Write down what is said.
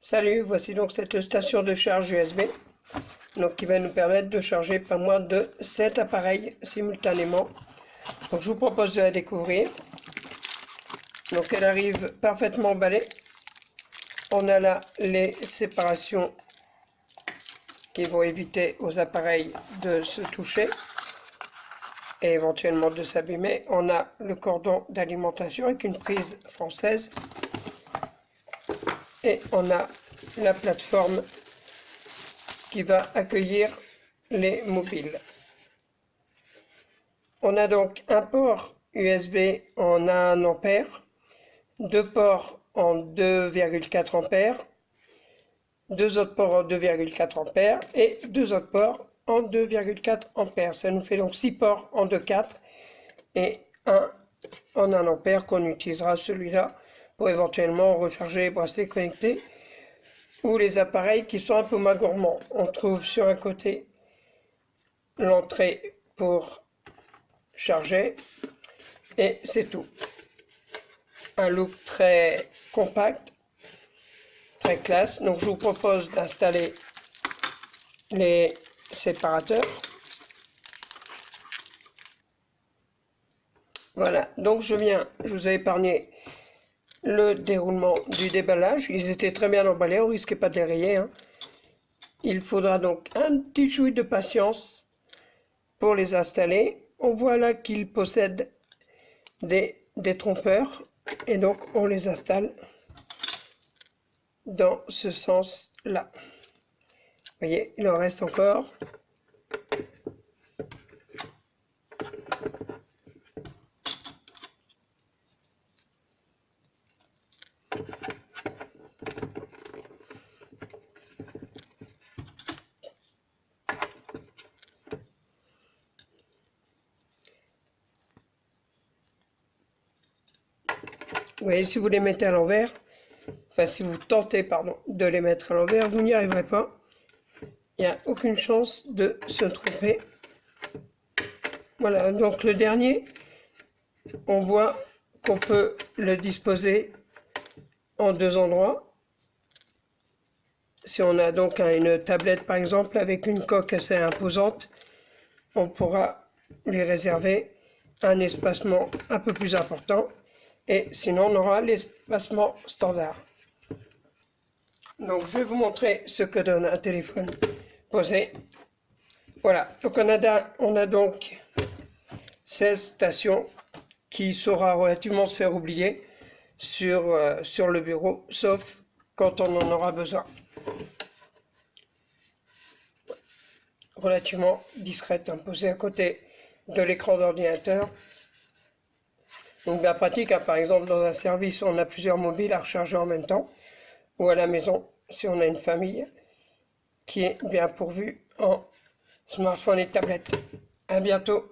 Salut, voici donc cette station de charge USB donc qui va nous permettre de charger pas moins de 7 appareils simultanément. Donc je vous propose de la découvrir. Donc elle arrive parfaitement emballée. On a là les séparations qui vont éviter aux appareils de se toucher et éventuellement de s'abîmer. On a le cordon d'alimentation avec une prise française et on a la plateforme qui va accueillir les mobiles. On a donc un port USB en 1 ampère, deux ports en 2,4 ampères, deux autres ports en 2,4 ampères et deux autres ports en 2,4 ampères. Ça nous fait donc 6 ports en 2,4 et un en 1 ampère qu'on utilisera celui-là pour éventuellement recharger les bracelets connectés ou les appareils qui sont un peu moins gourmands. On trouve sur un côté l'entrée pour charger et c'est tout. Un look très compact, très classe. Donc je vous propose d'installer les séparateurs. Voilà, donc je vous ai épargné le déroulement du déballage. Ils étaient très bien emballés, on ne risquait pas de les rayer, hein. Il faudra donc un petit chouï de patience pour les installer. On voit là qu'ils possèdent des trompeurs et donc on les installe dans ce sens-là. Vous voyez, il en reste encore. Vous voyez, si vous les mettez à l'envers, enfin si vous tentez, pardon, de les mettre à l'envers, vous n'y arriverez pas. Il n'y a aucune chance de se tromper. Voilà, donc le dernier, on voit qu'on peut le disposer en deux endroits. Si on a donc une tablette par exemple avec une coque assez imposante, on pourra lui réserver un espacement un peu plus important. Et sinon, on aura l'espacement standard. Donc, je vais vous montrer ce que donne un téléphone posé. Voilà. Donc, on a donc 16 stations qui saura relativement se faire oublier sur le bureau, sauf quand on en aura besoin. Relativement discrète, hein, posée à côté de l'écran d'ordinateur. Donc bien pratique, hein, par exemple dans un service où on a plusieurs mobiles à recharger en même temps, ou à la maison si on a une famille qui est bien pourvue en smartphone et tablette. À bientôt.